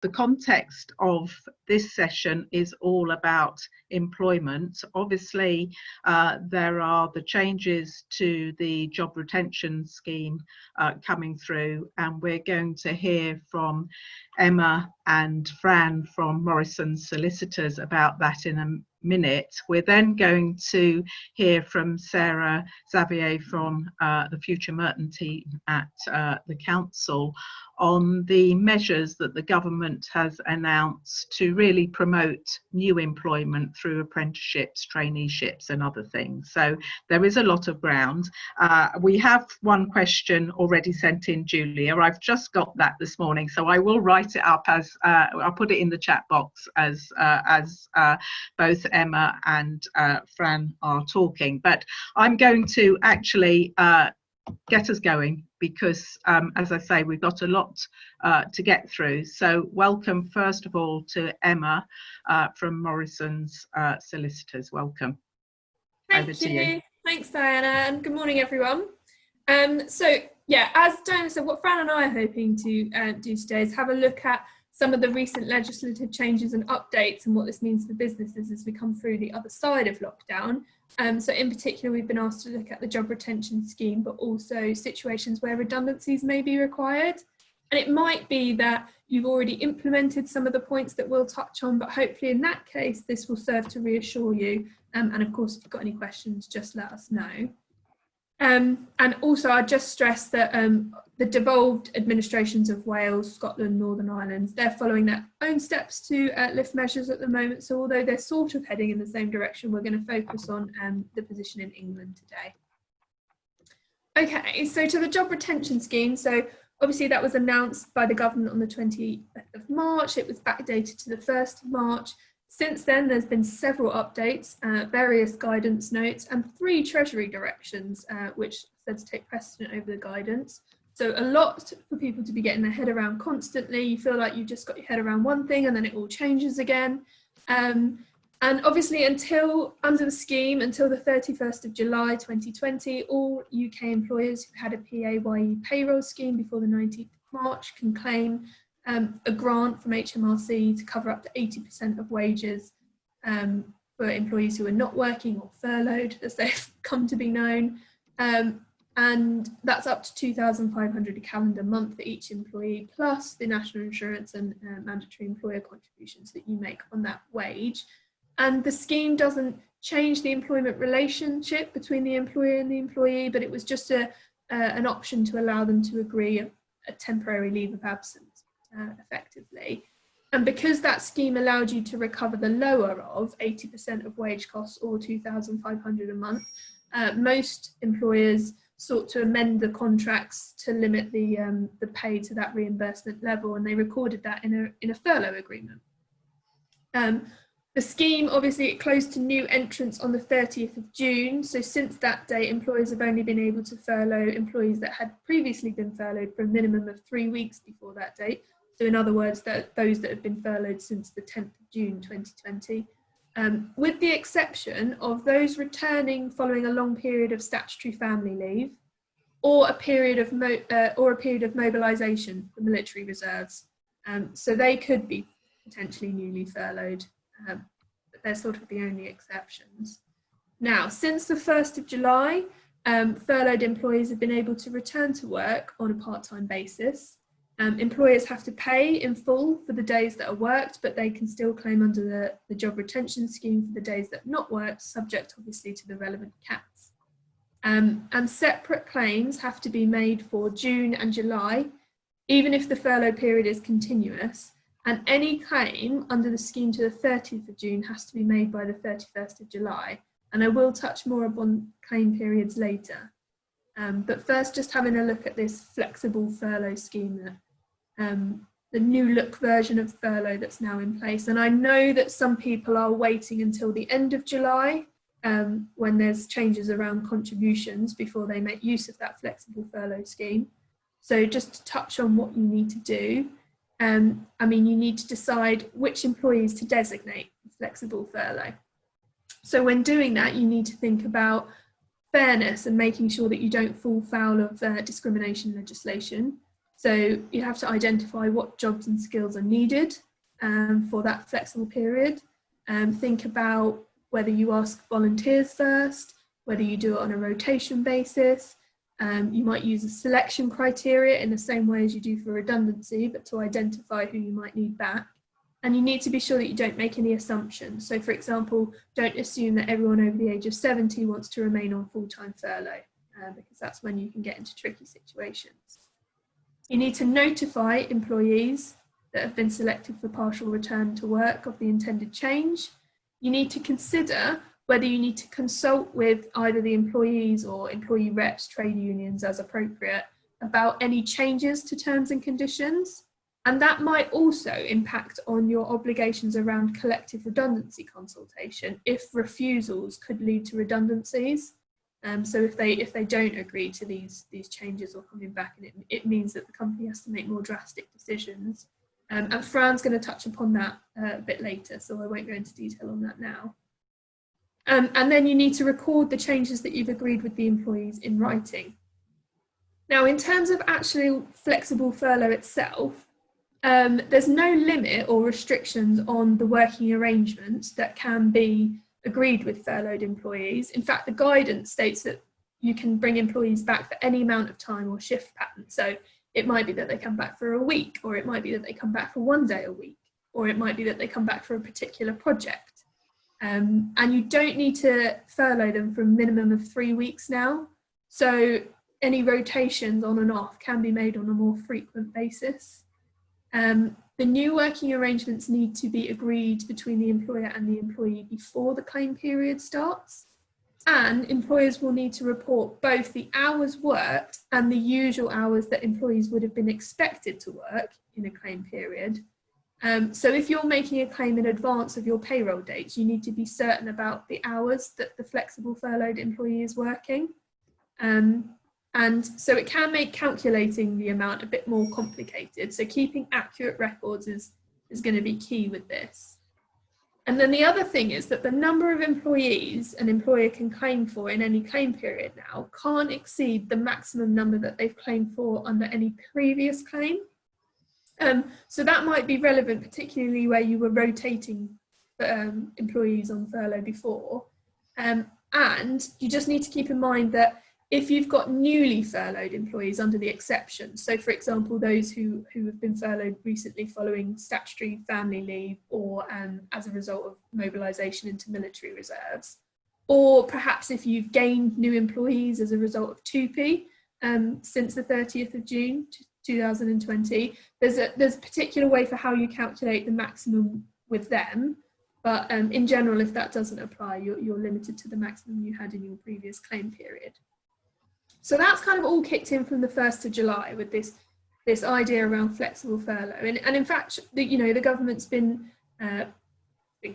the context of this session is all about employment. Obviously, there are the changes to the job retention scheme coming through, and we're going to hear from Emma and Fran from Morrison's Solicitors about that in a minute. We're then going to hear from Sarah Xavier from the Future Merton team at the Council on the measures that the government has announced to really promote new employment through apprenticeships, traineeships and other things. So there is a lot of ground. We have one question already sent in, Julia. I've just got that this morning, so I will write it up as, I'll put it in the chat box as both Emma and Fran are talking. But I'm going to actually get us going because, as I say, we've got a lot to get through. So welcome, first of all, to Emma from Morrison's Solicitors. Welcome. Over to you. Thanks, Diana, and good morning, everyone. So, yeah, as Diana said, what Fran and I are hoping to do today is have a look at some of the recent legislative changes and updates and what this means for businesses as we come through the other side of lockdown. So in particular, we've been asked to look at the job retention scheme, but also situations where redundancies may be required. And it might be that you've already implemented some of the points that we'll touch on, but hopefully in that case, this will serve to reassure you. And of course, if you've got any questions, just let us know. And also, I'd just stress that the devolved administrations of Wales, Scotland, Northern Ireland, they're following their own steps to lift measures at the moment. So although they're sort of heading in the same direction, we're going to focus on the position in England today. Okay, so to the job retention scheme. So obviously that was announced by the government on the 20th of March. It was backdated to the 1st of March. Since then, there's been several updates, various guidance notes, and 3 Treasury directions, which said to take precedent over the guidance. So a lot for people to be getting their head around constantly. You feel like you've just got your head around one thing and then it all changes again. And obviously under the scheme, until the 31st of July 2020, all UK employers who had a PAYE payroll scheme before the 19th of March can claim a grant from HMRC to cover up to 80% of wages for employees who are not working or furloughed, as they've come to be known. And that's up to £2,500 a calendar month for each employee, plus the national insurance and mandatory employer contributions that you make on that wage. And the scheme doesn't change the employment relationship between the employer and the employee, but it was just an option to allow them to agree a temporary leave of absence. Effectively. And because that scheme allowed you to recover the lower of 80% of wage costs or £2,500 a month, most employers sought to amend the contracts to limit the pay to that reimbursement level, and they recorded that in a furlough agreement. The scheme, obviously, it closed to new entrants on the 30th of June. So since that date, employers have only been able to furlough employees that had previously been furloughed for a minimum of 3 weeks before that date. So in other words, those that have been furloughed since the 10th of June 2020, with the exception of those returning following a long period of statutory family leave, or a period of mobilisation for military reserves. So they could be potentially newly furloughed, but they're sort of the only exceptions. Now, since the 1st of July, furloughed employees have been able to return to work on a part-time basis. Employers have to pay in full for the days that are worked, but they can still claim under the job retention scheme for the days that have not worked, subject obviously to the relevant caps. And separate claims have to be made for June and July, even if the furlough period is continuous, and any claim under the scheme to the 30th of June has to be made by the 31st of July. And I will touch more upon claim periods later. But first, just having a look at this flexible furlough scheme, the new look version of furlough that's now in place. And I know that some people are waiting until the end of July when there's changes around contributions before they make use of that flexible furlough scheme. So just to touch on what you need to do, I mean, you need to decide which employees to designate for flexible furlough. So when doing that, you need to think about fairness and making sure that you don't fall foul of discrimination legislation. So you have to identify what jobs and skills are needed for that flexible period. Think about whether you ask volunteers first, whether you do it on a rotation basis. You might use a selection criteria in the same way as you do for redundancy, but to identify who you might need back. And you need to be sure that you don't make any assumptions. So for example, don't assume that everyone over the age of 70 wants to remain on full-time furlough, because that's when you can get into tricky situations. You need to notify employees that have been selected for partial return to work of the intended change. You need to consider whether you need to consult with either the employees or employee reps, trade unions as appropriate, about any changes to terms and conditions. And that might also impact on your obligations around collective redundancy consultation if refusals could lead to redundancies. So if they don't agree to these changes or coming back, and it means that the company has to make more drastic decisions. And Fran's going to touch upon that a bit later, so I won't go into detail on that now. And then you need to record the changes that you've agreed with the employees in writing. Now, in terms of actually flexible furlough itself, there's no limit or restrictions on the working arrangements that can be agreed with furloughed employees. In fact, the guidance states that you can bring employees back for any amount of time or shift pattern. So it might be that they come back for a week, or it might be that they come back for 1 day a week, or it might be that they come back for a particular project. And you don't need to furlough them for a minimum of 3 weeks now. So any rotations on and off can be made on a more frequent basis. The new working arrangements need to be agreed between the employer and the employee before the claim period starts. And employers will need to report both the hours worked and the usual hours that employees would have been expected to work in a claim period. So if you're making a claim in advance of your payroll dates, you need to be certain about the hours that the flexible furloughed employee is working. And so it can make calculating the amount a bit more complicated. So keeping accurate records is going to be key with this. And then the other thing is that the number of employees an employer can claim for in any claim period now can't exceed the maximum number that they've claimed for under any previous claim. So that might be relevant, particularly where you were rotating employees on furlough before. And you just need to keep in mind that if you've got newly furloughed employees under the exception, so for example, those who have been furloughed recently following statutory family leave or as a result of mobilisation into military reserves, or perhaps if you've gained new employees as a result of 2P since the 30th of June 2020, there's a particular way for how you calculate the maximum with them. But in general, if that doesn't apply, you're limited to the maximum you had in your previous claim period. So that's kind of all kicked in from the 1st of July with this idea around flexible furlough. And in fact, the government's been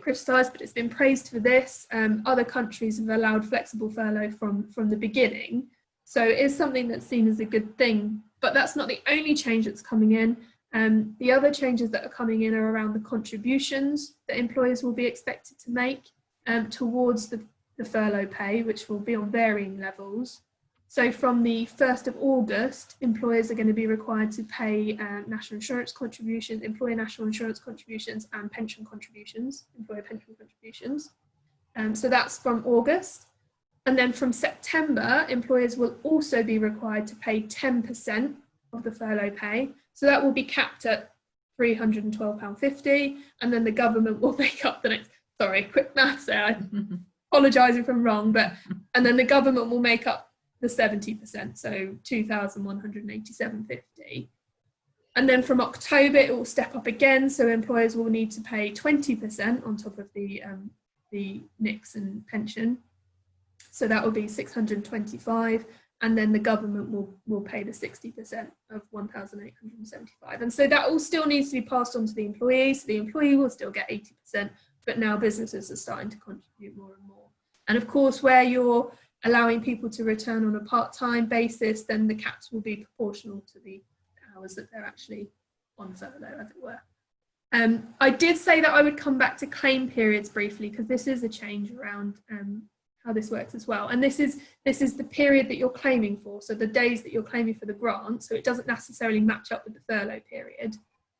criticised, but it's been praised for this. Other countries have allowed flexible furlough from the beginning. So it is something that's seen as a good thing, but that's not the only change that's coming in. The other changes that are coming in are around the contributions that employers will be expected to make towards the furlough pay, which will be on varying levels. So from the 1st of August, employers are going to be required to pay national insurance contributions, employer national insurance contributions and pension contributions, employer pension contributions. So that's from August. And then from September, employers will also be required to pay 10% of the furlough pay. So that will be capped at £312.50. And then the government will make up the next, sorry, quick maths there. I apologise if I'm wrong, and then the government will make up the 70%, so £2,187.50. And then from October, it will step up again. So employers will need to pay 20% on top of the NICs and pension. So that will be £625. And then the government will pay the 60% of £1,875. And so that all still needs to be passed on to the employee. So the employee will still get 80%, but now businesses are starting to contribute more and more. And of course, where you're allowing people to return on a part-time basis, then the caps will be proportional to the hours that they're actually on furlough, as it were. I did say that I would come back to claim periods briefly, because this is a change around this works as well. And this is the period that you're claiming for, so the days that you're claiming for the grant, so it doesn't necessarily match up with the furlough period.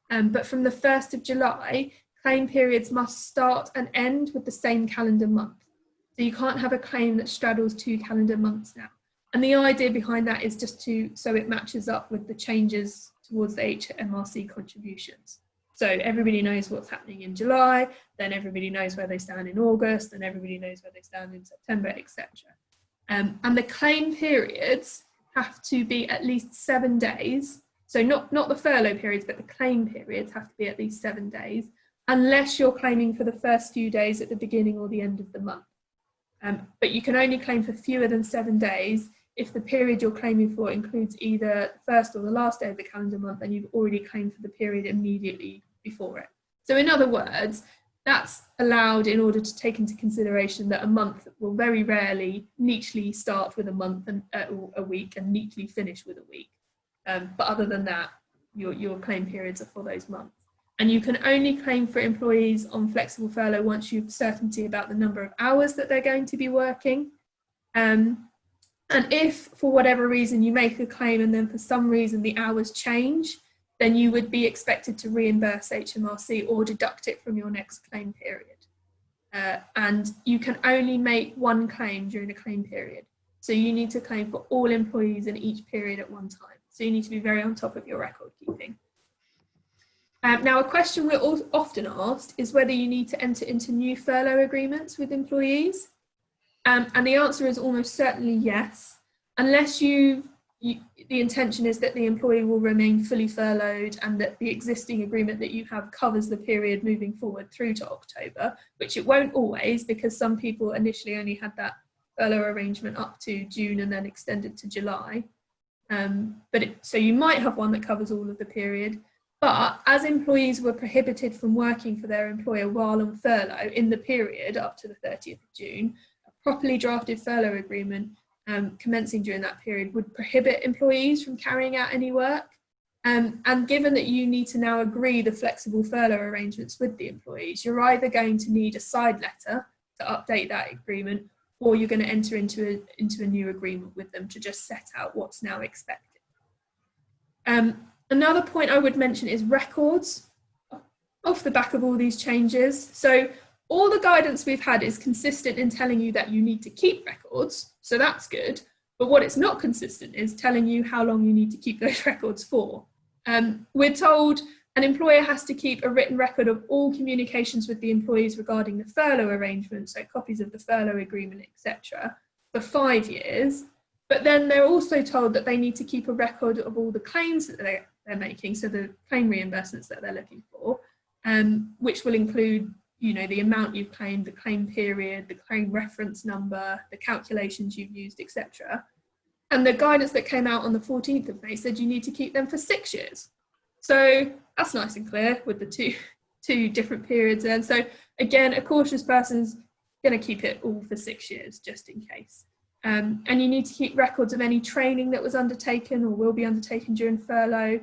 But from the 1st of July, claim periods must start and end with the same calendar month. So you can't have a claim that straddles 2 calendar months now. And the idea behind that is just so it matches up with the changes towards the HMRC contributions. So everybody knows what's happening in July, then everybody knows where they stand in August, and everybody knows where they stand in September, etc. And the claim periods have to be at least 7 days. So not the furlough periods, but the claim periods have to be at least 7 days, unless you're claiming for the first few days at the beginning or the end of the month. But you can only claim for fewer than 7 days if the period you're claiming for includes either the first or the last day of the calendar month and you've already claimed for the period immediately before it. So in other words, that's allowed in order to take into consideration that a month will very rarely neatly start with a month and a week and neatly finish with a week. But other than that, your claim periods are for those months. And you can only claim for employees on flexible furlough once you've certainty about the number of hours that they're going to be working. And if, for whatever reason, you make a claim and then for some reason the hours change, then you would be expected to reimburse HMRC or deduct it from your next claim period. And you can only make one claim during a claim period. So you need to claim for all employees in each period at one time. So you need to be very on top of your record keeping. Now, a question we're often asked is whether you need to enter into new furlough agreements with employees. And the answer is almost certainly yes, unless the intention is that the employee will remain fully furloughed and that the existing agreement that you have covers the period moving forward through to October, which it won't always, because some people initially only had that furlough arrangement up to June and then extended to July. So you might have one that covers all of the period. But as employees were prohibited from working for their employer while on furlough in the period up to the 30th of June, a properly drafted furlough agreement commencing during that period would prohibit employees from carrying out any work. And given that you need to now agree the flexible furlough arrangements with the employees, you're either going to need a side letter to update that agreement, or you're going to enter into a new agreement with them to just set out what's now expected. Another point I would mention is records off the back of all these changes. So all the guidance we've had is consistent in telling you that you need to keep records, so that's good. But what it's not consistent is telling you how long you need to keep those records for. We're told an employer has to keep a written record of all communications with the employees regarding the furlough arrangement, so copies of the furlough agreement, etc., for 5 years. But then they're also told that they need to keep a record of all the claims that they're making, so the claim reimbursements that they're looking for, which will include, the amount you've claimed, the claim period, the claim reference number, the calculations you've used, etc. And the guidance that came out on the 14th of May said you need to keep them for 6 years. So that's nice and clear with the two different periods. And so again, a cautious person's going to keep it all for 6 years, just in case. And you need to keep records of any training that was undertaken or will be undertaken during furlough,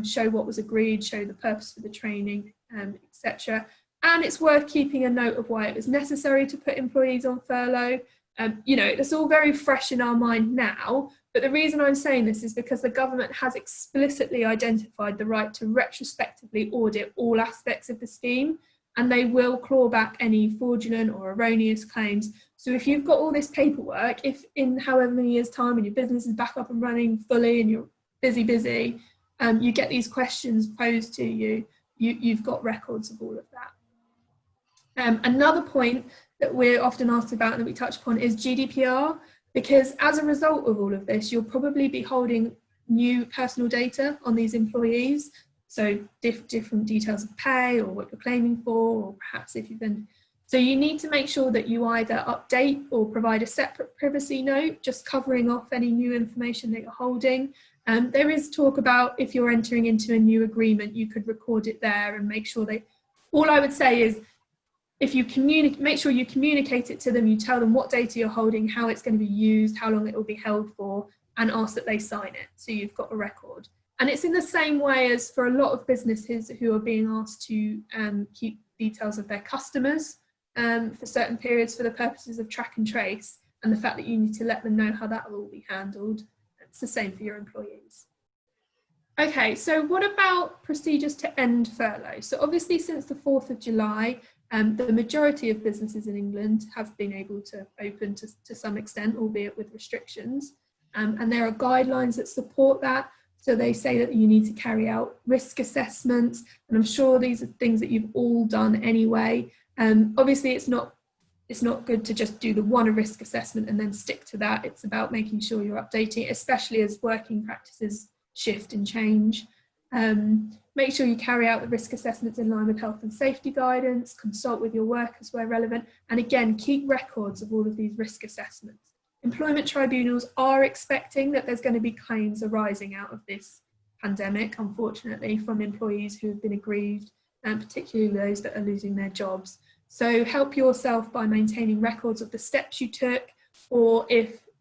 show what was agreed, show the purpose for the training, etc. And it's worth keeping a note of why it was necessary to put employees on furlough. It's all very fresh in our mind now, but the reason I'm saying this is because the government has explicitly identified the right to retrospectively audit all aspects of the scheme, and they will claw back any fraudulent or erroneous claims. So if you've got all this paperwork, if in however many years' time and your business is back up and running fully and you're busy, you get these questions posed to you, you've got records of all of that. Another point that we're often asked about and that we touch upon is GDPR, because as a result of all of this, you'll probably be holding new personal data on these employees. So different details of pay or what you're claiming for, or perhaps if you've been. So you need to make sure that you either update or provide a separate privacy note, just covering off any new information that you're holding. There is talk about if you're entering into a new agreement, you could record it there and make sure all I would say is, if you make sure you communicate it to them, you tell them what data you're holding, how it's going to be used, how long it will be held for, and ask that they sign it. So you've got a record. And it's in the same way as for a lot of businesses who are being asked to keep details of their customers. for certain periods for the purposes of track and trace, and the fact that you need to let them know how that will all be handled. It's the same for your employees. Okay, so what about procedures to end furlough? So obviously since the 4th of July, the majority of businesses in England have been able to open to some extent, albeit with restrictions. And there are guidelines that support that. So they say that you need to carry out risk assessments, and I'm sure these are things that you've all done anyway. Obviously it's not good to just do the one risk assessment and then stick to that. It's about making sure you're updating, especially as working practices shift and change. Make sure you carry out the risk assessments in line with health and safety guidance, consult with your workers where relevant, and again, keep records of all of these risk assessments. Employment tribunals are expecting that there's going to be claims arising out of this pandemic, unfortunately, from employees who have been aggrieved, and particularly those that are losing their jobs. So help yourself by maintaining records of the steps you took, or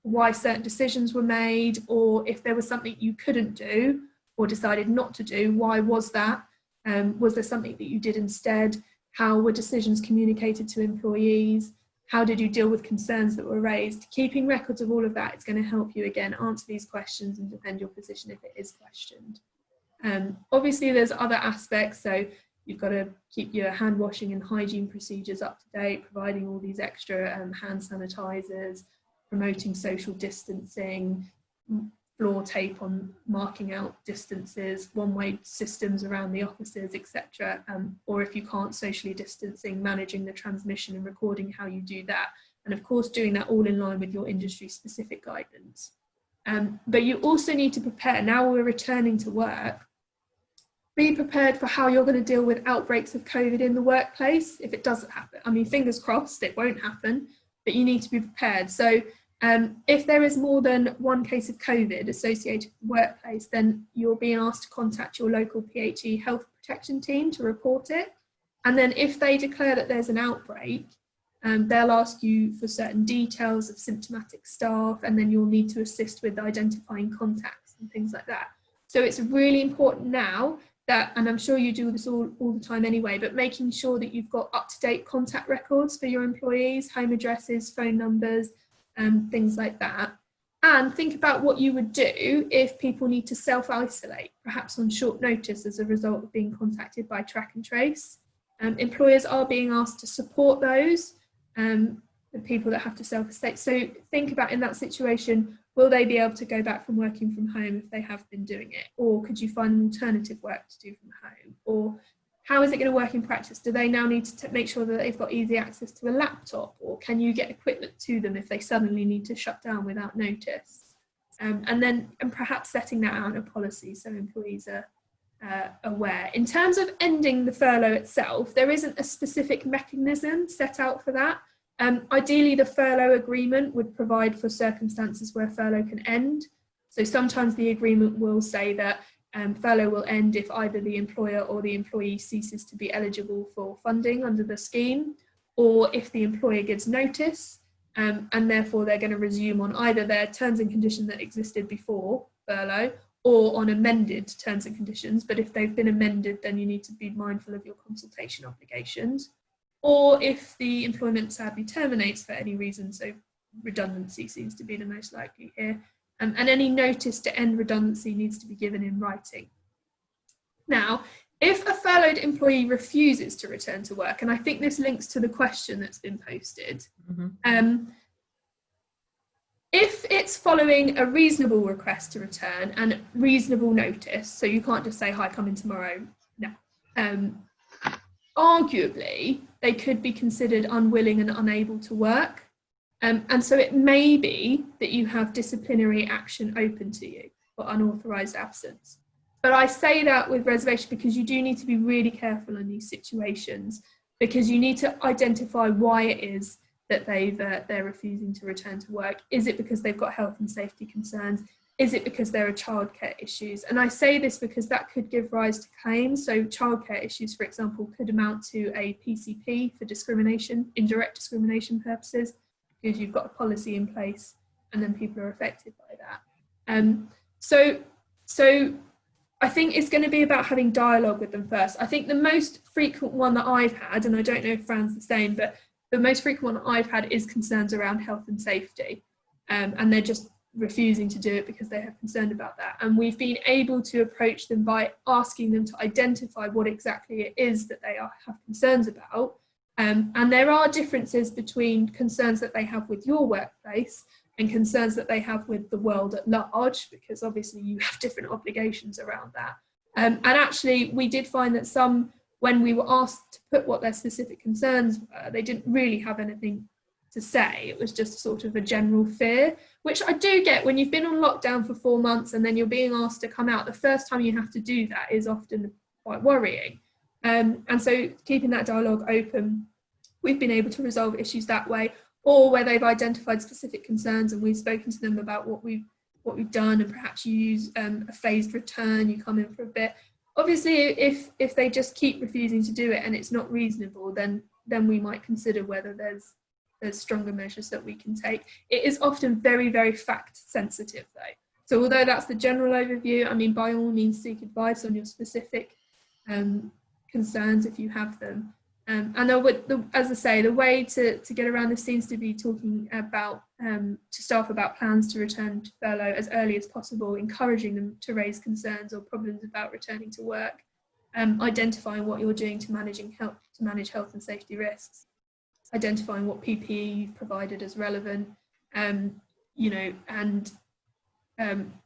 why certain decisions were made, or if there was something you couldn't do or decided not to do, why was that? Was there something that you did instead? How were decisions communicated to employees? How did you deal with concerns that were raised? Keeping records of all of that is going to help you, again, answer these questions and defend your position if it is questioned. Obviously, there's other aspects, so you've got to keep your hand washing and hygiene procedures up to date, providing all these extra hand sanitizers, promoting social distancing, floor tape on marking out distances, one-way systems around the offices, etc. Or if you can't socially distancing, managing the transmission and recording how you do that. And of course, doing that all in line with your industry-specific guidance. But you also need to prepare, now we're returning to work, be prepared for how you're going to deal with outbreaks of COVID in the workplace if it doesn't happen. I mean, fingers crossed, it won't happen, but you need to be prepared. So if there is more than one case of COVID associated with the workplace, then you're being asked to contact your local PHE health protection team to report it. And then if they declare that there's an outbreak, they'll ask you for certain details of symptomatic staff, and then you'll need to assist with identifying contacts and things like that. So it's really important now that, and I'm sure you do this all the time anyway, but making sure that you've got up-to-date contact records for your employees, home addresses, phone numbers, things like that. And think about what you would do if people need to self-isolate, perhaps on short notice as a result of being contacted by track and trace. Employers are being asked to support those, the people that have to self-isolate. So think about, in that situation, will they be able to go back from working from home if they have been doing it? Or could you find alternative work to do from home? Or how is it going to work in practice? Do they now need to make sure that they've got easy access to a laptop? Or can you get equipment to them if they suddenly need to shut down without notice? And perhaps setting that out in a policy so employees are aware. In terms of ending the furlough itself, there isn't a specific mechanism set out for that. Ideally, the furlough agreement would provide for circumstances where furlough can end. So sometimes the agreement will say that furlough will end if either the employer or the employee ceases to be eligible for funding under the scheme, or if the employer gives notice, and therefore they're going to resume on either their terms and conditions that existed before furlough or on amended terms and conditions. But if they've been amended, then you need to be mindful of your consultation obligations. Or if the employment sadly terminates for any reason, so redundancy seems to be the most likely here, and any notice to end redundancy needs to be given in writing. Now, if a furloughed employee refuses to return to work, and I think this links to the question that's been posted, if it's following a reasonable request to return and reasonable notice, so you can't just say, hi, come in tomorrow, no. Arguably, they could be considered unwilling and unable to work. And so it may be that you have disciplinary action open to you for unauthorised absence. But I say that with reservation because you do need to be really careful in these situations, because you need to identify why it is that they're refusing to return to work. Is it because they've got health and safety concerns? Is it because there are childcare issues? And I say this because that could give rise to claims. So childcare issues, for example, could amount to a PCP for discrimination, indirect discrimination purposes, because you've got a policy in place and then people are affected by that. So I think it's going to be about having dialogue with them first. I think the most frequent one that I've had, and I don't know if Fran's the same, but the most frequent one I've had is concerns around health and safety, and they're just refusing to do it because they have concern about that. And we've been able to approach them by asking them to identify what exactly it is that they have concerns about. And there are differences between concerns that they have with your workplace and concerns that they have with the world at large, because obviously you have different obligations around that. And actually, we did find that some, when we were asked to put what their specific concerns were, they didn't really have anything to say. It was just sort of a general fear, which I do get when you've been on lockdown for 4 months and then you're being asked to come out. The first time you have to do that is often quite worrying. And so keeping that dialogue open, we've been able to resolve issues that way, or where they've identified specific concerns and we've spoken to them about what we've done, and perhaps you use a phased return, you come in for a bit. Obviously, if they just keep refusing to do it and it's not reasonable, then we might consider whether there's stronger measures that we can take. It is often very, very fact sensitive though. So although that's the general overview, I mean, by all means seek advice on your specific concerns if you have them. And as I say, the way to get around this seems to be talking about to staff about plans to return to furlough as early as possible, encouraging them to raise concerns or problems about returning to work, identifying what you're doing to manage health and safety risks, identifying what PPE you've provided as relevant, and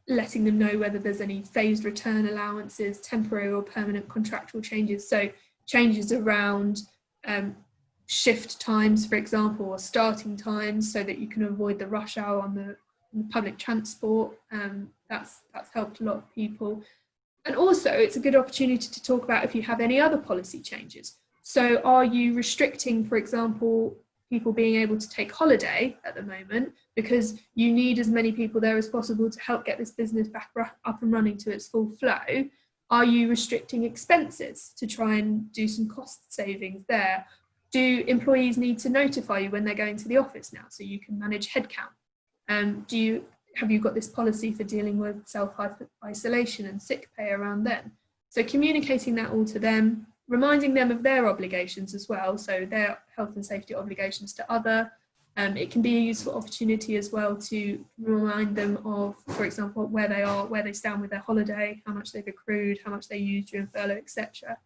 letting them know whether there's any phased return allowances, temporary or permanent contractual changes. So changes around shift times, for example, or starting times, so that you can avoid the rush hour on the public transport. That's helped a lot of people. And also it's a good opportunity to talk about if you have any other policy changes. So are you restricting, for example, people being able to take holiday at the moment because you need as many people there as possible to help get this business back up and running to its full flow? Are you restricting expenses to try and do some cost savings there? Do employees need to notify you when they're going to the office now so you can manage headcount? Have you got this policy for dealing with self-isolation and sick pay around then? So communicating that all to them, reminding them of their obligations as well, so their health and safety obligations to other. It can be a useful opportunity as well to remind them of, for example, where they are, where they stand with their holiday, how much they've accrued, how much they used during furlough, etc.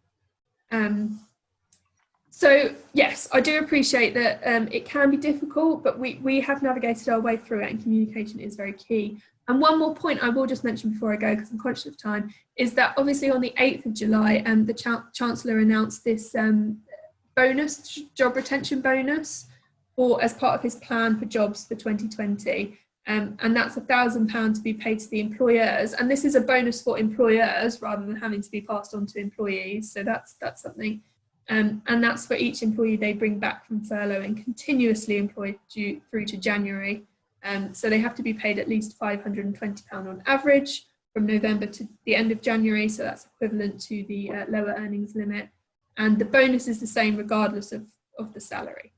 So yes, I do appreciate that it can be difficult, but we have navigated our way through it, and communication is very key. And one more point I will just mention before I go, because I'm conscious of time, is that obviously on the 8th of July, the Chancellor announced this bonus, job retention bonus, or as part of his plan for jobs for 2020. And that's £1,000 to be paid to the employers. And this is a bonus for employers rather than having to be passed on to employees. So that's something. And that's for each employee they bring back from furlough and continuously employed through to January. So they have to be paid at least £520 on average from November to the end of January. So that's equivalent to the lower earnings limit. And the bonus is the same regardless of the salary.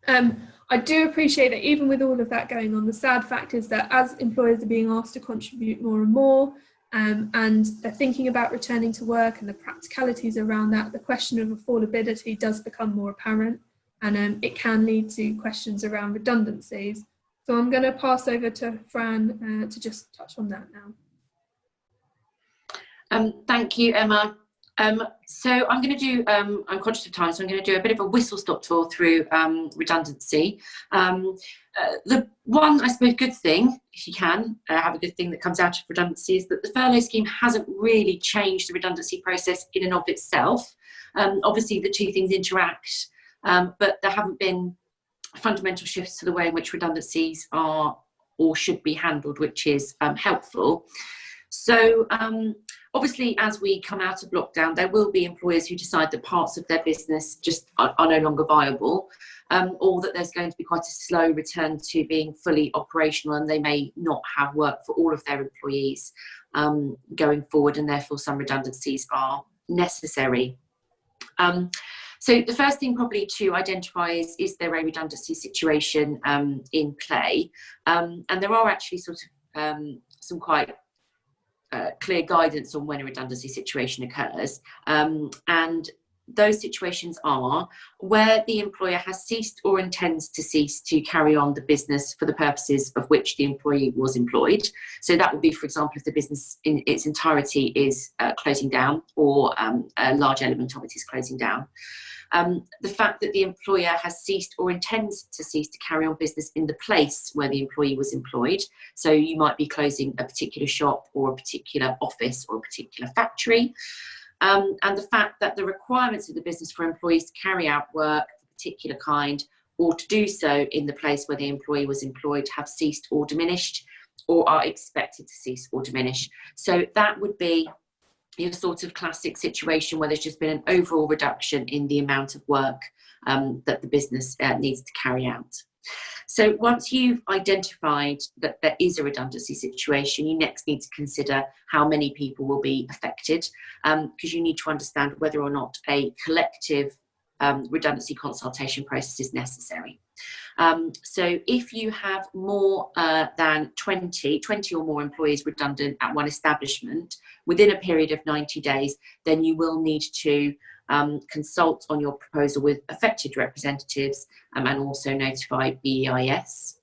I do appreciate that even with all of that going on, the sad fact is that as employers are being asked to contribute more and more, and they're thinking about returning to work and the practicalities around that, the question of affordability does become more apparent, and it can lead to questions around redundancies. So I'm going to pass over to Fran to just touch on that now. Thank you, Emma. So I'm going to do, I'm conscious of time, so I'm going to do a bit of a whistle-stop tour through redundancy. The one, I suppose, good thing, if you can have a good thing that comes out of redundancy, is that the furlough scheme hasn't really changed the redundancy process in and of itself. Obviously, the two things interact, but there haven't been fundamental shifts to the way in which redundancies are or should be handled, which is helpful. So obviously, as we come out of lockdown, there will be employers who decide that parts of their business just are no longer viable, or that there's going to be quite a slow return to being fully operational, and they may not have work for all of their employees going forward, and therefore some redundancies are necessary. So the first thing probably to identify is there a redundancy situation in play? And there are actually sort of some quite clear guidance on when a redundancy situation occurs. And those situations are where the employer has ceased or intends to cease to carry on the business for the purposes of which the employee was employed. So that would be, for example, if the business in its entirety is closing down, or a large element of it is closing down. The fact that the employer has ceased or intends to cease to carry on business in the place where the employee was employed. So you might be closing a particular shop or a particular office or a particular factory. And the fact that the requirements of the business for employees to carry out work of a particular kind, or to do so in the place where the employee was employed, have ceased or diminished, or are expected to cease or diminish. So that would be your sort of classic situation where there's just been an overall reduction in the amount of work that the business needs to carry out. So once you've identified that there is a redundancy situation, you next need to consider how many people will be affected, because you need to understand whether or not a collective redundancy consultation process is necessary. So if you have more than 20 or more employees redundant at one establishment within a period of 90 days, then you will need to consult on your proposal with affected representatives and also notify BEIS.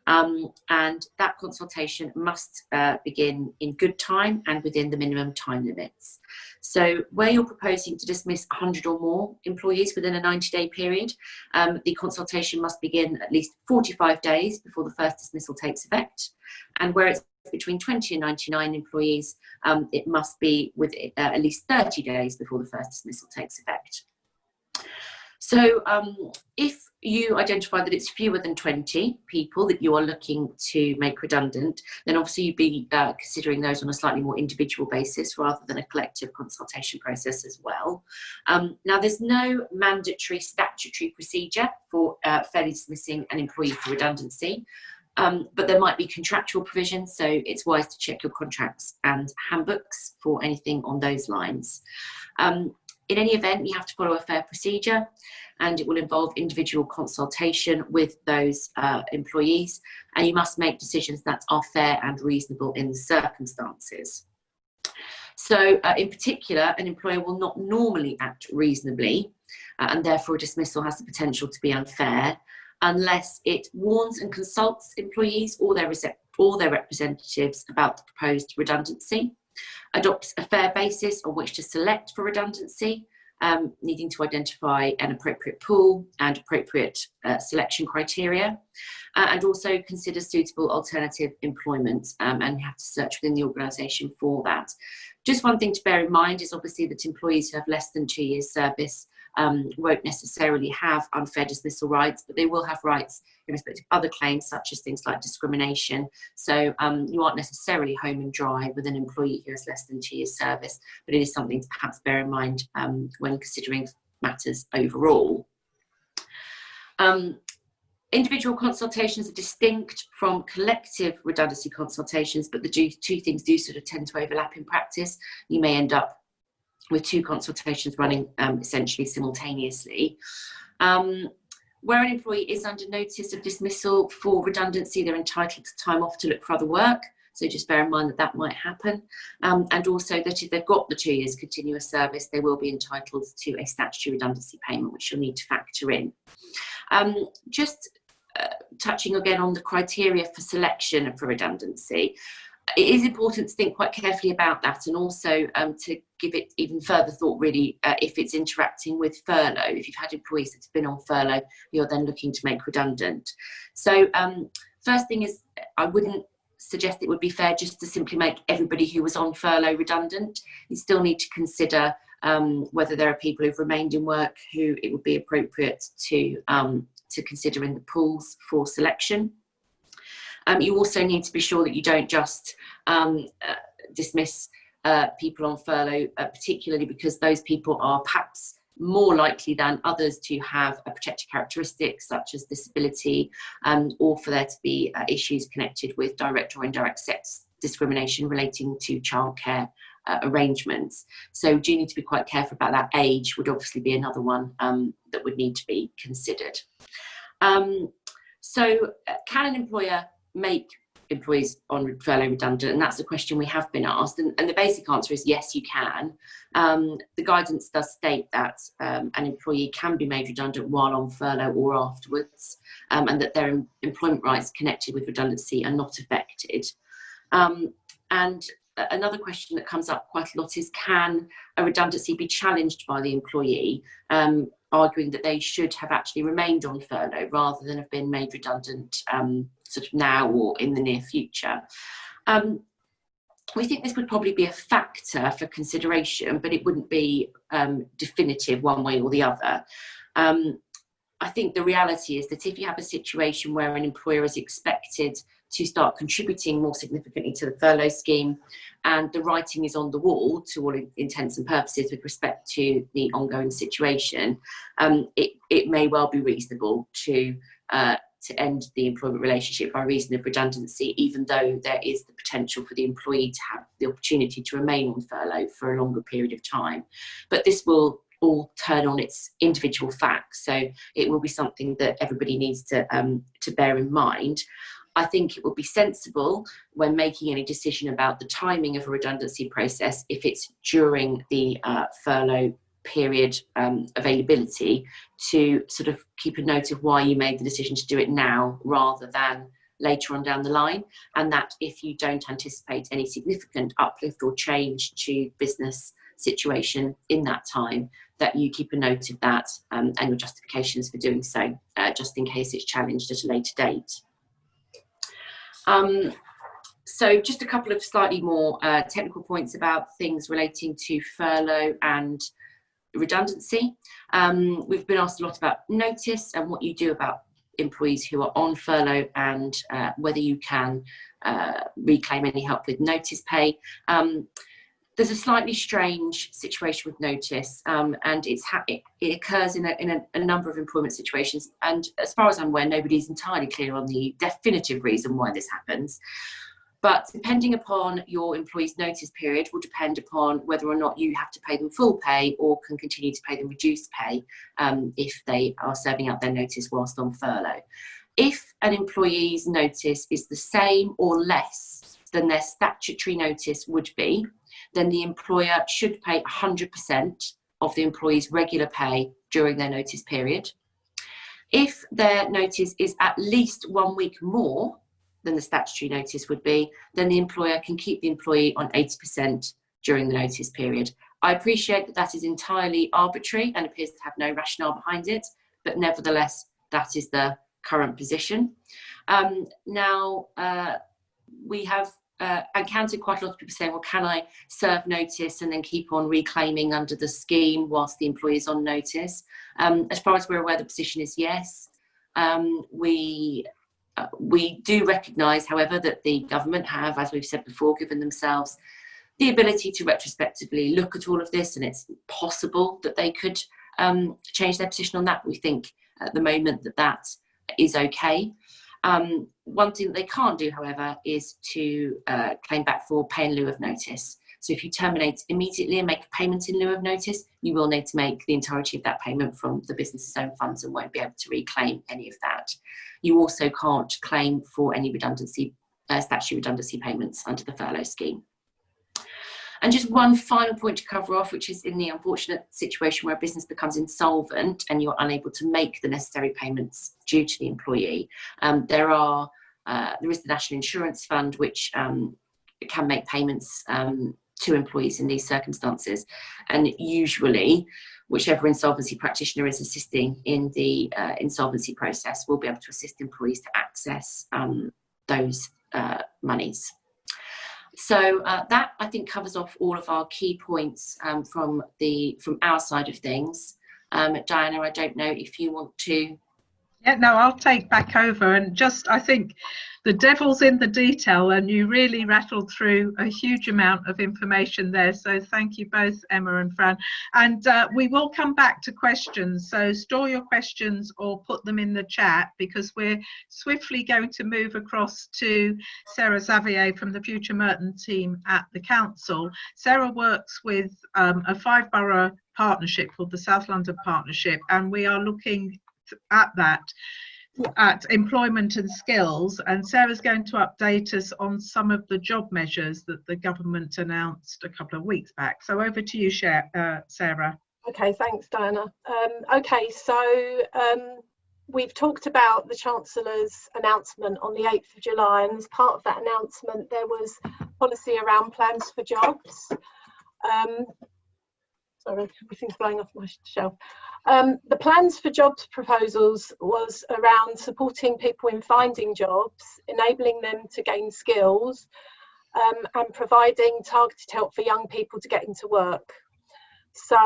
And that consultation must begin in good time and within the minimum time limits. So where you're proposing to dismiss 100 or more employees within a 90-day period, the consultation must begin at least 45 days before the first dismissal takes effect. And where it's between 20 and 99 employees, it must be with at least 30 days before the first dismissal takes effect. So if you identify that it's fewer than 20 people that you are looking to make redundant, then obviously you'd be considering those on a slightly more individual basis rather than a collective consultation process as well. Now, there's no mandatory statutory procedure for fairly dismissing an employee for redundancy, but there might be contractual provisions, so it's wise to check your contracts and handbooks for anything on those lines. In any event, you have to follow a fair procedure, and it will involve individual consultation with those employees, and you must make decisions that are fair and reasonable in the circumstances. So in particular, an employer will not normally act reasonably, and therefore a dismissal has the potential to be unfair, unless it warns and consults employees or their representatives about the proposed redundancy, adopts a fair basis on which to select for redundancy, needing to identify an appropriate pool and appropriate selection criteria, and also consider suitable alternative employment, and you have to search within the organisation for that. Just one thing to bear in mind is obviously that employees who have less than 2 years service won't necessarily have unfair dismissal rights, but they will have rights in respect of other claims, such as things like discrimination. So you aren't necessarily home and dry with an employee who has less than 2 years service, but it is something to perhaps bear in mind when considering matters overall. Individual consultations are distinct from collective redundancy consultations, but the two things do sort of tend to overlap in practice. You may end up with two consultations running essentially simultaneously. Where an employee is under notice of dismissal for redundancy, they're entitled to time off to look for other work. So just bear in mind that that might happen. And also that if they've got the 2 years continuous service, they will be entitled to a statutory redundancy payment, which you'll need to factor in. Touching again on the criteria for selection for redundancy, it is important to think quite carefully about that, and also to give it even further thought really if it's interacting with furlough, if you've had employees that have been on furlough you're then looking to make redundant. So first thing is, I wouldn't suggest it would be fair just to simply make everybody who was on furlough redundant. You still need to consider whether there are people who've remained in work who it would be appropriate to consider in the pools for selection. You also need to be sure that you don't just dismiss people on furlough, particularly because those people are perhaps more likely than others to have a protected characteristic such as disability, or for there to be issues connected with direct or indirect sex discrimination relating to childcare arrangements. So do you need to be quite careful about that. Age would obviously be another one that would need to be considered. So can an employer make employees on furlough redundant, and that's the question we have been asked, and the basic answer is yes, you can. The guidance does state that an employee can be made redundant while on furlough or afterwards, and that their employment rights connected with redundancy are not affected. And another question that comes up quite a lot is, can a redundancy be challenged by the employee, arguing that they should have actually remained on furlough rather than have been made redundant sort of now or in the near future? We think this would probably be a factor for consideration, but it wouldn't be definitive one way or the other. I think the reality is that if you have a situation where an employer is expected to start contributing more significantly to the furlough scheme, and the writing is on the wall to all intents and purposes with respect to the ongoing situation, it may well be reasonable to end the employment relationship by reason of redundancy, even though there is the potential for the employee to have the opportunity to remain on furlough for a longer period of time. But this will all turn on its individual facts, so it will be something that everybody needs to bear in mind. I think it would be sensible when making any decision about the timing of a redundancy process, if it's during the furlough period availability, to sort of keep a note of why you made the decision to do it now rather than later on down the line, and that if you don't anticipate any significant uplift or change to business situation in that time, that you keep a note of that and your justifications for doing so, just in case it's challenged at a later date. So just a couple of slightly more technical points about things relating to furlough and redundancy. We've been asked a lot about notice and what you do about employees who are on furlough, and whether you can reclaim any help with notice pay. There's a slightly strange situation with notice, and it occurs in a number of employment situations, and as far as I'm aware, nobody's entirely clear on the definitive reason why this happens. But depending upon your employee's notice period will depend upon whether or not you have to pay them full pay or can continue to pay them reduced pay if they are serving out their notice whilst on furlough. If an employee's notice is the same or less than their statutory notice would be, then the employer should pay 100% of the employee's regular pay during their notice period. If their notice is at least 1 week more than the statutory notice would be, then the employer can keep the employee on 80% during the notice period. I appreciate that that is entirely arbitrary and appears to have no rationale behind it, but nevertheless, that is the current position. We have encountered quite a lot of people saying, well, can I serve notice and then keep on reclaiming under the scheme whilst the employee is on notice? As far as we're aware, the position is yes. We do recognise, however, that the government have, as we've said before, given themselves the ability to retrospectively look at all of this, and it's possible that they could change their position on that. We think at the moment that that is okay. One thing that they can't do, however, is to claim back for pay in lieu of notice. So if you terminate immediately and make a payment in lieu of notice, you will need to make the entirety of that payment from the business's own funds and won't be able to reclaim any of that. You also can't claim for any redundancy, statutory redundancy payments under the furlough scheme. And just one final point to cover off, which is in the unfortunate situation where a business becomes insolvent and you're unable to make the necessary payments due to the employee. There is the National Insurance Fund, which can make payments to employees in these circumstances. And usually, whichever insolvency practitioner is assisting in the insolvency process will be able to assist employees to access those monies. So that, I think, covers off all of our key points from our side of things. Diana, I don't know if you want to. Yeah, no, I'll take back over, and just, I think the devil's in the detail, and you really rattled through a huge amount of information there. So thank you both, Emma and Fran. And we will come back to questions. So store your questions or put them in the chat, because we're swiftly going to move across to Sarah Xavier from the Future Merton team at the council. Sarah works with a 5-borough partnership called the South London Partnership, and we are looking at that at employment and skills, and Sarah's going to update us on some of the job measures that the government announced a couple of weeks back. So over to you, Sarah. Okay, thanks, Diana. We've talked about the Chancellor's announcement on the 8th of July, and as part of that announcement there was policy around plans for jobs. Sorry, everything's blowing off my shelf. The plans for jobs proposals was around supporting people in finding jobs, enabling them to gain skills, and providing targeted help for young people to get into work. So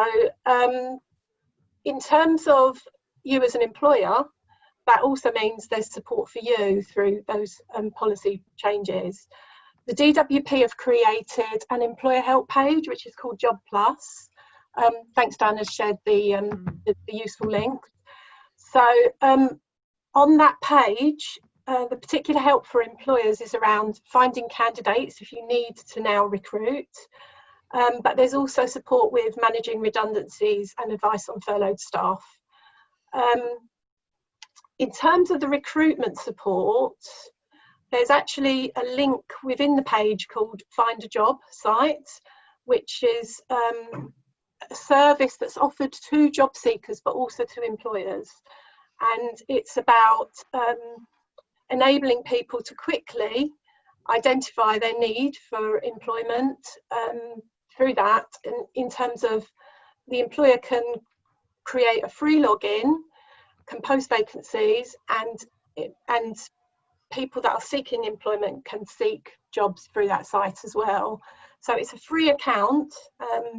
in terms of you as an employer, that also means there's support for you through those policy changes. The DWP have created an employer help page, which is called Job Plus. Thanks, Dan has shared the useful link. So on that page, the particular help for employers is around finding candidates if you need to now recruit. But there's also support with managing redundancies and advice on furloughed staff. In terms of the recruitment support, there's actually a link within the page called Find a Job site, which is a service that's offered to job seekers but also to employers, and it's about enabling people to quickly identify their need for employment. Through that, in terms of the employer can create a free login, can post vacancies, and people that are seeking employment can seek jobs through that site as well. So it's a free account,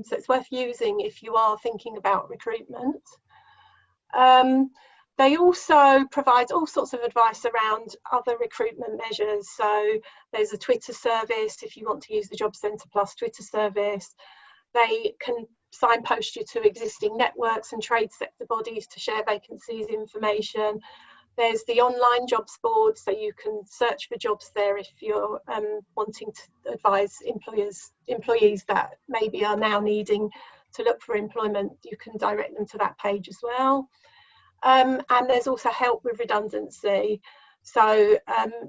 so it's worth using if you are thinking about recruitment. They also provide all sorts of advice around other recruitment measures. So there's a Twitter service if you want to use the Job Centre Plus Twitter service. They can signpost you to existing networks and trade sector bodies to share vacancies information. There's the online jobs board, so you can search for jobs there if you're wanting to advise employees that maybe are now needing to look for employment. You can direct them to that page as well. And there's also help with redundancy. So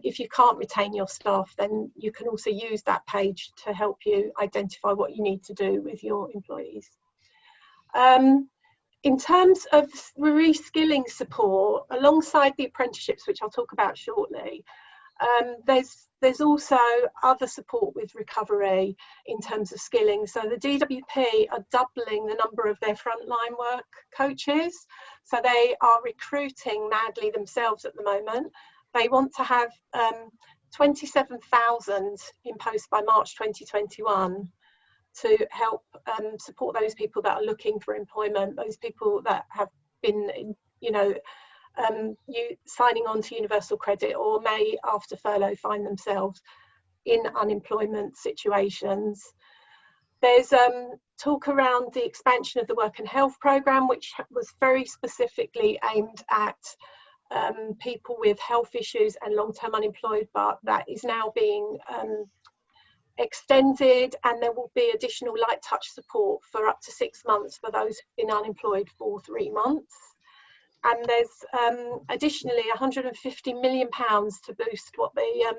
if you can't retain your staff, then you can also use that page to help you identify what you need to do with your employees. In terms of reskilling support, alongside the apprenticeships, which I'll talk about shortly, there's also other support with recovery in terms of skilling. So the DWP are doubling the number of their frontline work coaches. So they are recruiting madly themselves at the moment. They want to have 27,000 in post by March 2021 to help support those people that are looking for employment, those people that have been, signing on to universal credit or may, after furlough, find themselves in unemployment situations. There's talk around the expansion of the work and health programme, which was very specifically aimed at people with health issues and long-term unemployed, but that is now being extended, and there will be additional light touch support for up to 6 months for those who've been unemployed for 3 months. And there's additionally £150 million to boost what the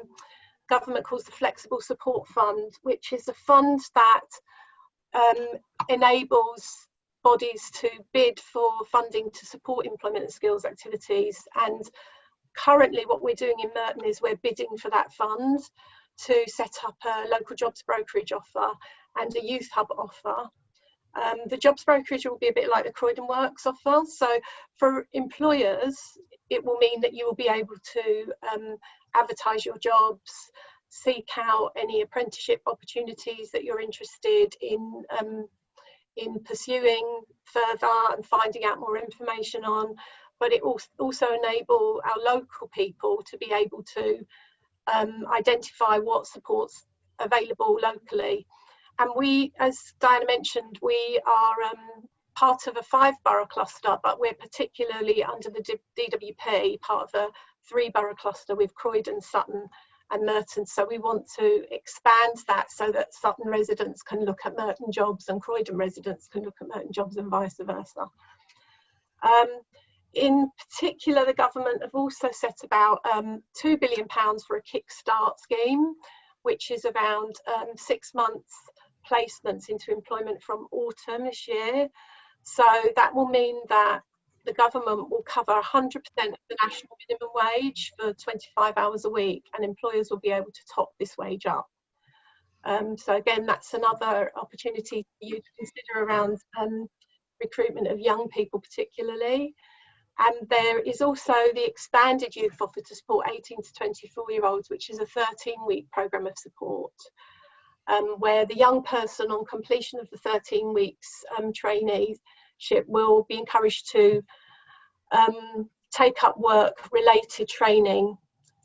government calls the Flexible Support Fund, which is a fund that enables bodies to bid for funding to support employment and skills activities. And currently what we're doing in Merton is we're bidding for that fund to set up a local jobs brokerage offer and a youth hub offer. The jobs brokerage will be a bit like the Croydon Works offer. So for employers, it will mean that you will be able to advertise your jobs, seek out any apprenticeship opportunities that you're interested in pursuing further and finding out more information on. But it will also enable our local people to be able to identify what support's available locally. And we, as Diana mentioned, we are part of a 5-borough cluster, but we're particularly under the DWP, part of a 3-borough cluster with Croydon, Sutton and Merton. So we want to expand that so that Sutton residents can look at Merton jobs and Croydon residents can look at Merton jobs and vice versa. In particular, the government have also set about £2 billion for a kickstart scheme, which is around 6 months placements into employment from autumn this year. So that will mean that the government will cover 100% of the national minimum wage for 25 hours a week, and employers will be able to top this wage up. So again, that's another opportunity for you to consider around recruitment of young people particularly. And there is also the expanded youth offer to support 18 to 24-year-olds, which is a 13-week programme of support, where the young person on completion of the 13 weeks traineeship will be encouraged to take up work-related training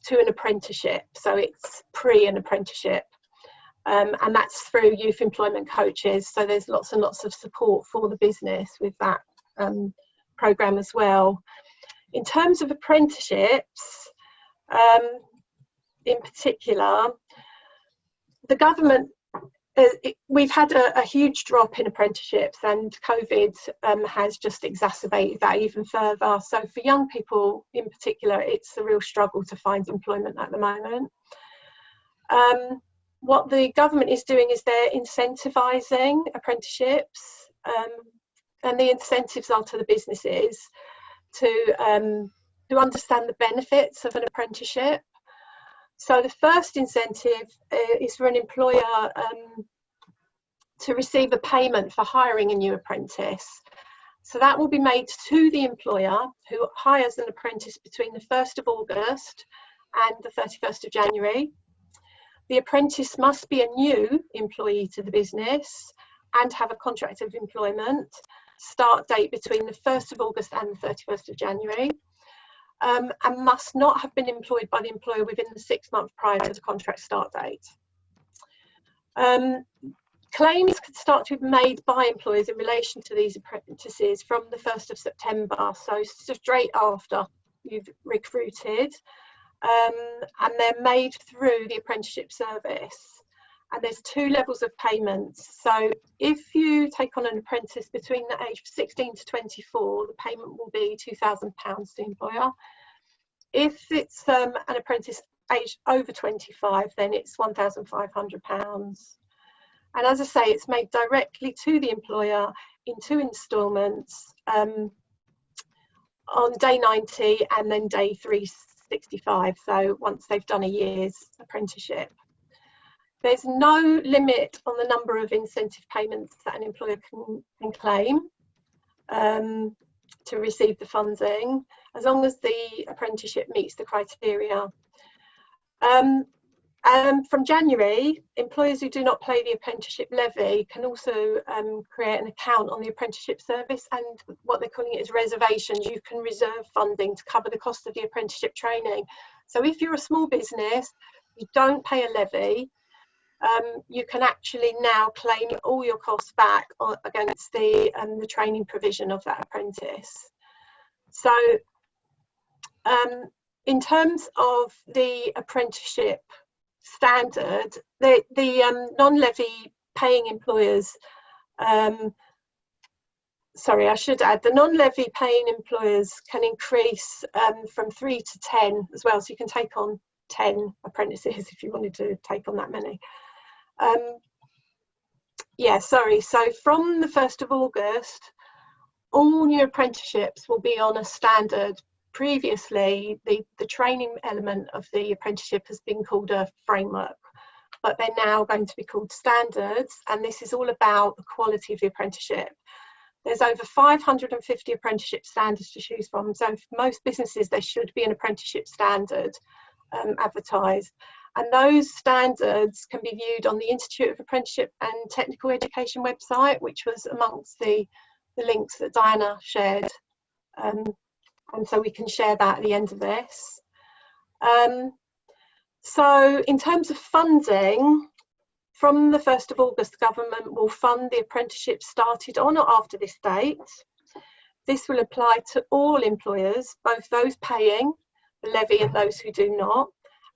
to an apprenticeship. So it's an apprenticeship. And that's through youth employment coaches. So there's lots and lots of support for the business with that programme as well. In terms of apprenticeships, in particular, the government, we've had a huge drop in apprenticeships, and COVID has just exacerbated that even further. So for young people in particular, it's a real struggle to find employment at the moment. What the government is doing is they're incentivising apprenticeships, and the incentives are to the businesses to understand the benefits of an apprenticeship. So the first incentive is for an employer to receive a payment for hiring a new apprentice. So that will be made to the employer who hires an apprentice between the 1st of August and the 31st of January. The apprentice must be a new employee to the business and have a contract of employment, start date between the 1st of August and the 31st of January, and must not have been employed by the employer within the 6 months prior to the contract start date. Claims could start to be made by employers in relation to these apprentices from the 1st of September, so straight after you've recruited. And they're made through the apprenticeship service, and there's 2 levels of payments. So if you take on an apprentice between the age of 16 to 24, the payment will be £2,000 to the employer. If it's an apprentice aged over 25, then it's £1,500. And as I say, it's made directly to the employer in 2 instalments on day 90 and then day 365, so once they've done a year's apprenticeship. There's no limit on the number of incentive payments that an employer can claim to receive the funding, as long as the apprenticeship meets the criteria. From January, employers who do not pay the apprenticeship levy can also create an account on the apprenticeship service, and what they're calling it is reservations. You can reserve funding to cover the cost of the apprenticeship training. So if you're a small business, you don't pay a levy, you can actually now claim all your costs back against the training provision of that apprentice. So in terms of the apprenticeship standard, the non-levy paying employers, sorry, I should add, the non-levy paying employers can increase from 3 to 10 as well, so you can take on 10 apprentices if you wanted to take on that many. So from the 1st of August, all new apprenticeships will be on a standard. Previously, the training element of the apprenticeship has been called a framework, but they're now going to be called standards, and this is all about the quality of the apprenticeship. There's over 550 apprenticeship standards to choose from, so for most businesses there should be an apprenticeship standard advertised, and those standards can be viewed on the Institute of Apprenticeship and Technical Education website, which was amongst the links that Diana shared. And so we can share that at the end of this. So in terms of funding, from the 1st of August, the government will fund the apprenticeship started on or after this date. This will apply to all employers, both those paying the levy and those who do not.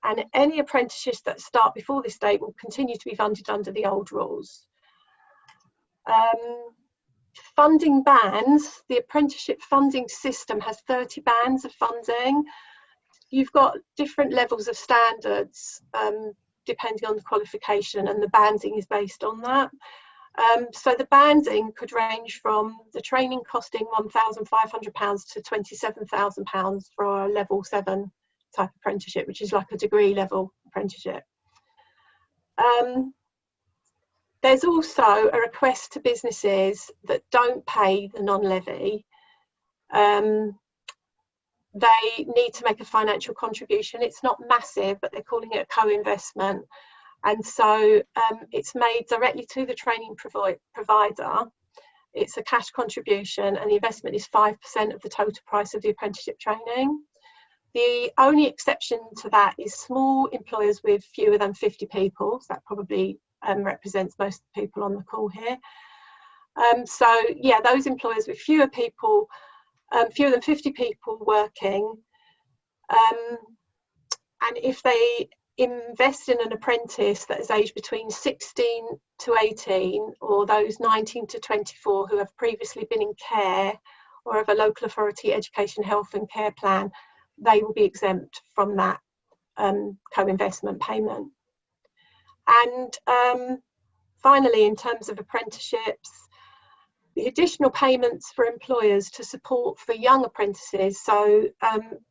And any apprenticeships that start before this date will continue to be funded under the old rules. funding bands, the apprenticeship funding system has 30 bands of funding. You've got different levels of standards depending on the qualification, and the banding is based on that. So the banding could range from the training costing £1,500 to £27,000 for a level 7 type apprenticeship, which is like a degree level apprenticeship. There's also a request to businesses that don't pay the non-levy. They need to make a financial contribution. It's not massive, but they're calling it a co-investment. And so it's made directly to the training provider. It's a cash contribution, and the investment is 5% of the total price of the apprenticeship training. The only exception to that is small employers with fewer than 50 people. So that probably represents most of the people on the call here. So yeah, those employers with fewer people, fewer than 50 people working, and if they invest in an apprentice that is aged between 16 to 18, or those 19 to 24 who have previously been in care or have a local authority education, health and care plan, they will be exempt from that co-investment payment. And finally, in terms of apprenticeships, the additional payments for employers to support for young apprentices. So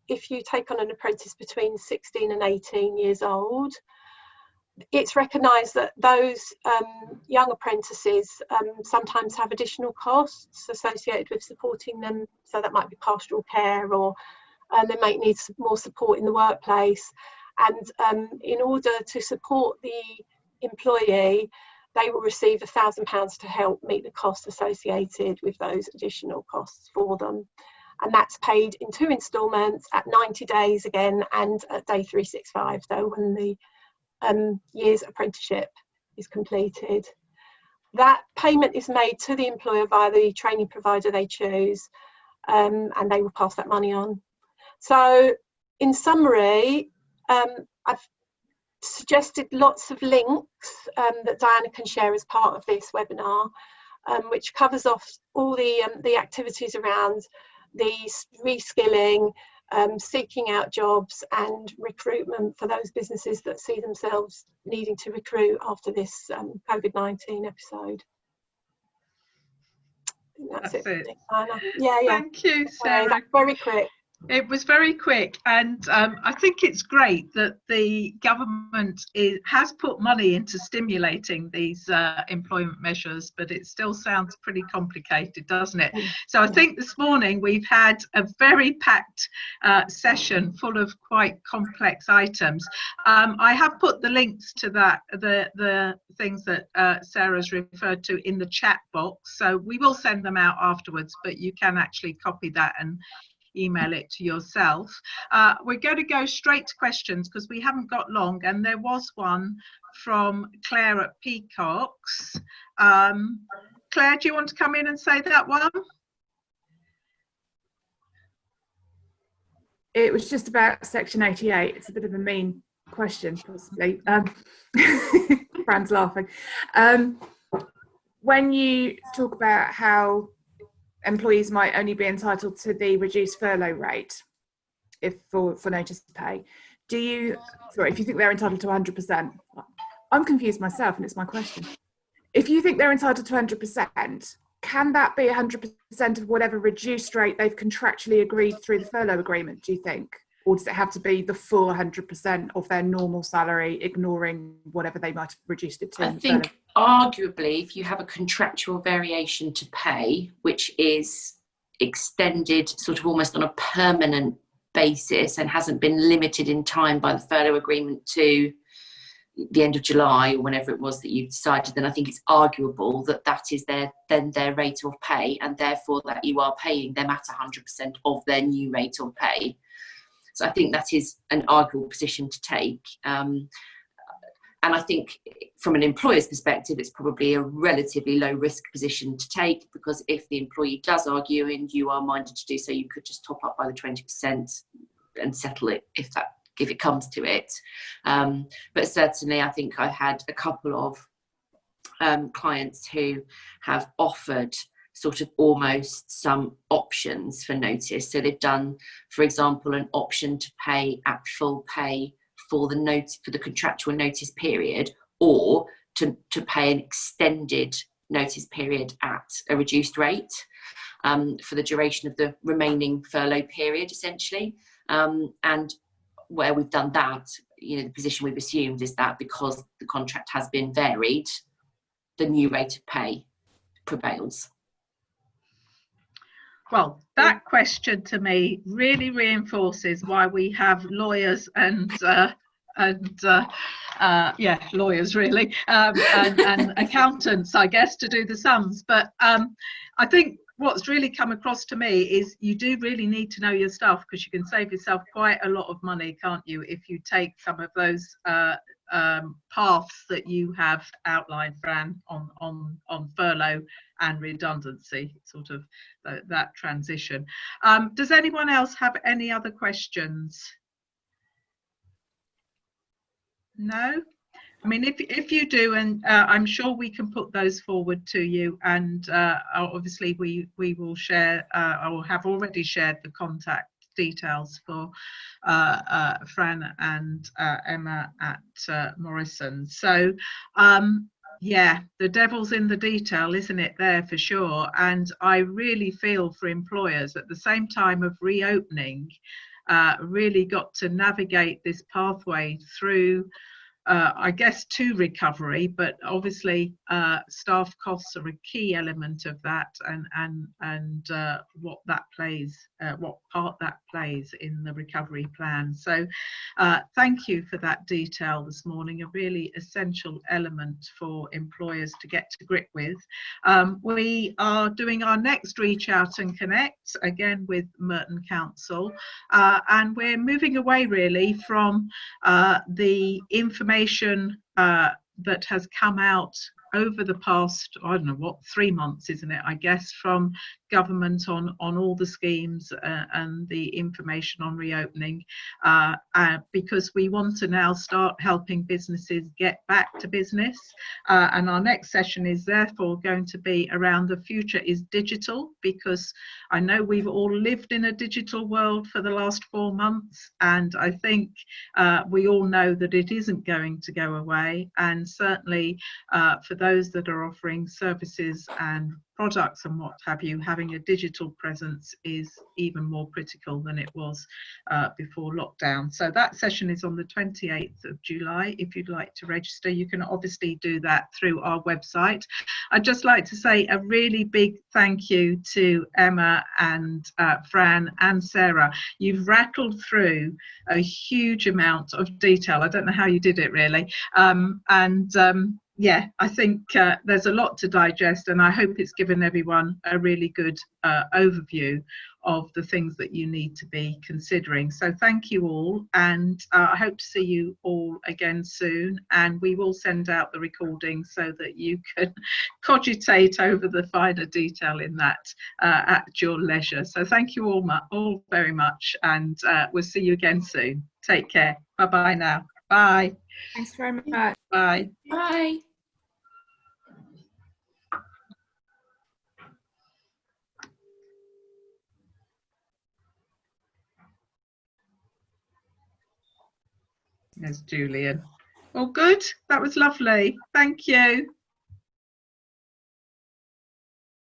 if you take on an apprentice between 16 and 18 years old, it's recognised that those young apprentices sometimes have additional costs associated with supporting them. So that might be pastoral care, or they might need more support in the workplace. And in order to support the employee, they will receive £1,000 to help meet the costs associated with those additional costs for them. And that's paid in 2 instalments at 90 days again, and at day 365, so when the year's apprenticeship is completed. That payment is made to the employer via the training provider they choose, and they will pass that money on. So in summary, I've suggested lots of links that Diana can share as part of this webinar, which covers off all the activities around the reskilling, seeking out jobs and recruitment for those businesses that see themselves needing to recruit after this COVID-19 episode. That's it. Diana. Yeah. Thank you, Sarah. That's very quick. It was very quick, and I think it's great that the government has put money into stimulating these employment measures, but it still sounds pretty complicated, doesn't it? So I think this morning we've had a very packed session full of quite complex items. I have put the links to that, the things that Sarah's referred to, in the chat box, so we will send them out afterwards, but you can actually copy that and email it to yourself. We're going to go straight to questions because we haven't got long, and there was one from Claire at Peacocks. Claire, do you want to come in and say that one? It was just about Section 88. It's a bit of a mean question, possibly. Fran's laughing. When you talk about how employees might only be entitled to the reduced furlough rate if for notice pay, if you think they're entitled to 100%, I'm confused myself, and it's my question. If you think they're entitled to 100%, can that be 100% of whatever reduced rate they've contractually agreed through the furlough agreement, do you think? Or does it have to be the full 100% of their normal salary, ignoring whatever they might have reduced it to? I think arguably, if you have a contractual variation to pay, which is extended sort of almost on a permanent basis and hasn't been limited in time by the furlough agreement to the end of July or whenever it was that you decided, then I think it's arguable that that is their rate of pay, and therefore that you are paying them at 100% of their new rate of pay. So I think that is an arguable position to take. And I think from an employer's perspective, it's probably a relatively low risk position to take, because if the employee does argue and you are minded to do so, you could just top up by the 20% and settle it if it comes to it. But certainly I think I had a couple of clients who have offered sort of almost some options for notice. So they've done, for example, an option to pay at full pay for the contractual notice period, or to pay an extended notice period at a reduced rate for the duration of the remaining furlough period, essentially. And where we've done that, the position we've assumed is that because the contract has been varied, the new rate of pay prevails. Well, that question to me really reinforces why we have lawyers and lawyers really, and accountants, I guess, to do the sums. But I think what's really come across to me is you do really need to know your stuff, because you can save yourself quite a lot of money, can't you, if you take some of those paths that you have outlined, Fran, on furlough and redundancy, sort of that transition. Does anyone else have any other questions? No? I mean, if you do, and I'm sure we can put those forward to you, and obviously we will share, or have already shared, the contact details for Fran and Emma at Morrison. So yeah, the devil's in the detail, isn't it, there for sure. And I really feel for employers at the same time of reopening, really got to navigate this pathway through, I guess, to recovery, but obviously staff costs are a key element of that, and what that plays, what part that plays in the recovery plan. So thank you for that detail this morning, a really essential element for employers to get to grip with. We are doing our next Reach Out and Connect, again with Merton Council, and we're moving away really from the information that has come out over the past, I don't know what, 3 months, isn't it, I guess, from government on all the schemes and the information on reopening, because we want to now start helping businesses get back to business, and our next session is therefore going to be around the future is digital, because I know we've all lived in a digital world for the last 4 months, and I think we all know that it isn't going to go away, and certainly for those that are offering services and products and what have you, having a digital presence is even more critical than it was before lockdown. So that session is on the 28th of July. If you'd like to register, you can obviously do that through our website. I'd just like to say a really big thank you to Emma and Fran and Sarah. You've rattled through a huge amount of detail. I don't know how you did it really. Yeah, I think there's a lot to digest, and I hope it's given everyone a really good overview of the things that you need to be considering. So thank you all, and I hope to see you all again soon, and we will send out the recording so that you can cogitate over the finer detail in that at your leisure. So thank you all very much, and we'll see you again soon. Take care. Bye-bye now. Bye. Thanks very much. Bye. Bye. There's Julian. Well, good. That was lovely. Thank you.